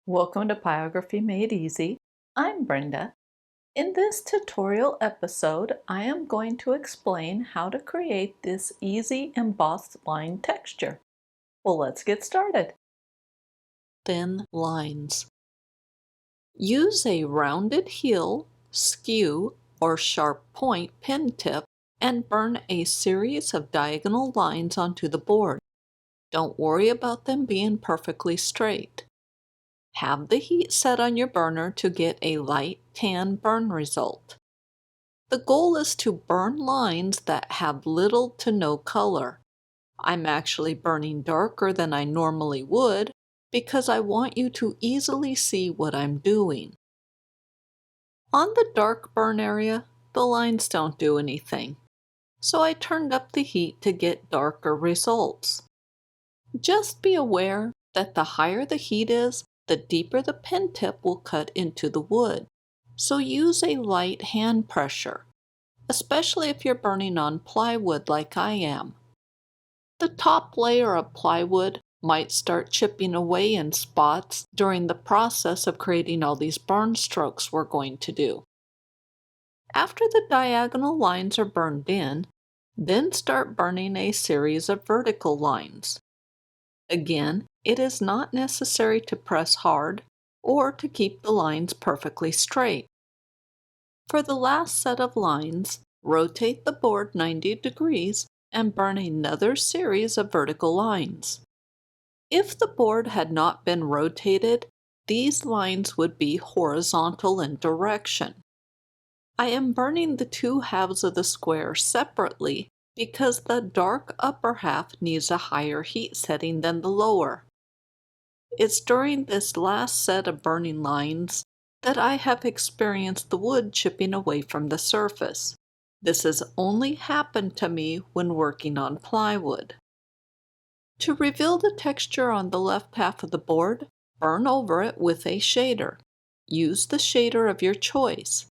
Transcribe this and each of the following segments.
Welcome to Pyrography Made Easy. I'm Brenda. In this tutorial episode, I am going to explain how to create this easy embossed line texture. Well, let's get started. Thin lines. Use a rounded heel, skew, or sharp point pen tip and burn a series of diagonal lines onto the board. Don't worry about them being perfectly straight. Have the heat set on your burner to get a light tan burn result. The goal is to burn lines that have little to no color. I'm actually burning darker than I normally would because I want you to easily see what I'm doing. On the dark burn area, the lines don't do anything, so I turned up the heat to get darker results. Just be aware that the higher the heat is, the deeper the pen tip will cut into the wood, so use a light hand pressure, especially if you're burning on plywood like I am. The top layer of plywood might start chipping away in spots during the process of creating all these burn strokes we're going to do. After the diagonal lines are burned in, then start burning a series of vertical lines. Again, it is not necessary to press hard or to keep the lines perfectly straight. For the last set of lines, rotate the board 90 degrees and burn another series of vertical lines. If the board had not been rotated, these lines would be horizontal in direction. I am burning the two halves of the square separately because the dark upper half needs a higher heat setting than the lower. It's during this last set of burning lines that I have experienced the wood chipping away from the surface. This has only happened to me when working on plywood. To reveal the texture on the left half of the board, burn over it with a shader. Use the shader of your choice.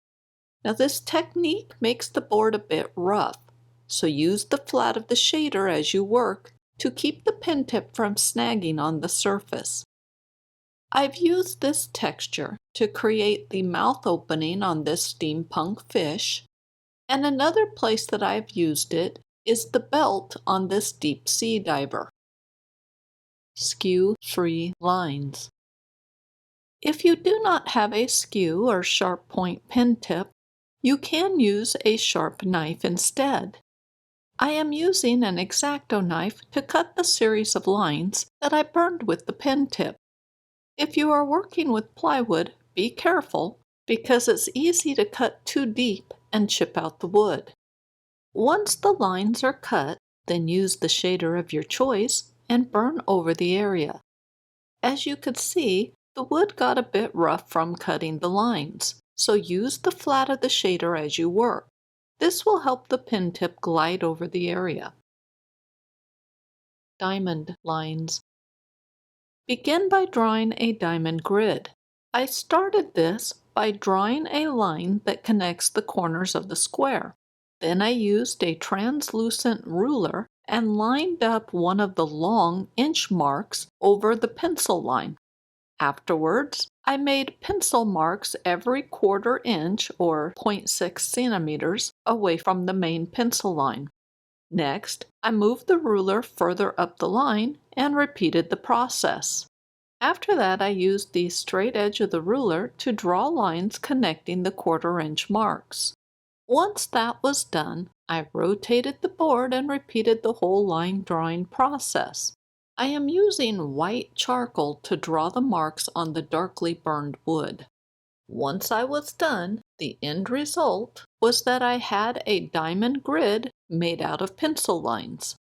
Now this technique makes the board a bit rough, so use the flat of the shader as you work to keep the pen tip from snagging on the surface. I've used this texture to create the mouth opening on this steampunk fish, and another place that I've used it is the belt on this deep sea diver. Skew-free lines. If you do not have a skew or sharp point pen tip, you can use a sharp knife instead. I am using an X-Acto knife to cut the series of lines that I burned with the pen tip. If you are working with plywood, be careful because it's easy to cut too deep and chip out the wood. Once the lines are cut, then use the shader of your choice and burn over the area. As you could see, the wood got a bit rough from cutting the lines, so use the flat of the shader as you work. This will help the pen tip glide over the area. Diamond lines. Begin by drawing a diamond grid. I started this by drawing a line that connects the corners of the square. Then I used a translucent ruler and lined up one of the long inch marks over the pencil line. Afterwards, I made pencil marks every quarter inch or 0.6 centimeters away from the main pencil line. Next, I moved the ruler further up the line and repeated the process. After that, I used the straight edge of the ruler to draw lines connecting the quarter-inch marks. Once that was done, I rotated the board and repeated the whole line drawing process. I am using white charcoal to draw the marks on the darkly burned wood. Once I was done, the end result was that I had a diamond grid made out of pencil lines.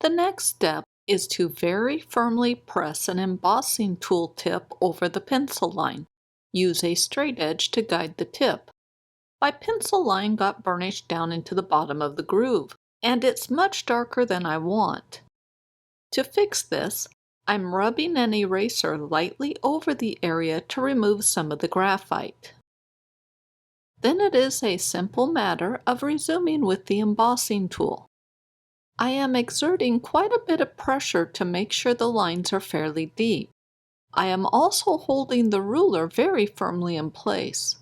The next step is to very firmly press an embossing tool tip over the pencil line. Use a straight edge to guide the tip. My pencil line got burnished down into the bottom of the groove, and it's much darker than I want. To fix this, I'm rubbing an eraser lightly over the area to remove some of the graphite. Then it is a simple matter of resuming with the embossing tool. I am exerting quite a bit of pressure to make sure the lines are fairly deep. I am also holding the ruler very firmly in place.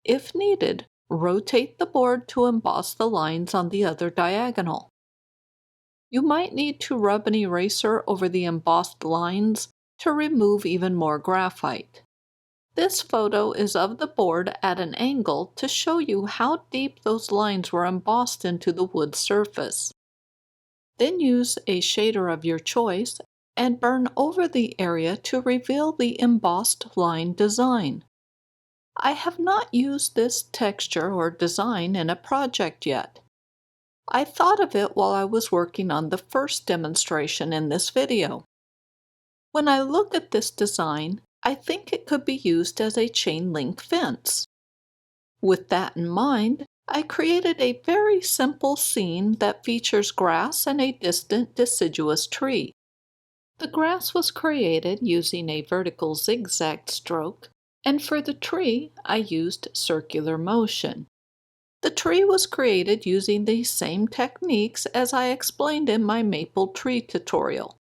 If needed, rotate the board to emboss the lines on the other diagonal. You might need to rub an eraser over the embossed lines to remove even more graphite. This photo is of the board at an angle to show you how deep those lines were embossed into the wood surface. Then use a shader of your choice and burn over the area to reveal the embossed line design. I have not used this texture or design in a project yet. I thought of it while I was working on the first demonstration in this video. When I look at this design, I think it could be used as a chain link fence. With that in mind, I created a very simple scene that features grass and a distant deciduous tree. The grass was created using a vertical zigzag stroke, and for the tree, I used circular motion. The tree was created using the same techniques as I explained in my maple tree tutorial.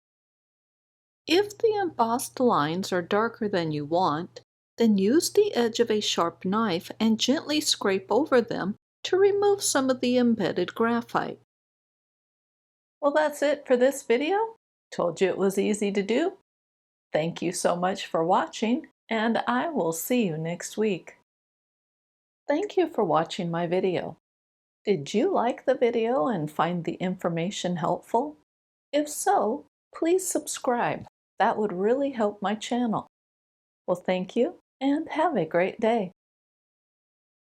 If the embossed lines are darker than you want, then use the edge of a sharp knife and gently scrape over them to remove some of the embedded graphite. Well, that's it for this video. Told you it was easy to do. Thank you so much for watching, and I will see you next week. Thank you for watching my video. Did you like the video and find the information helpful? If so, please subscribe. That would really help my channel. Well, thank you and have a great day.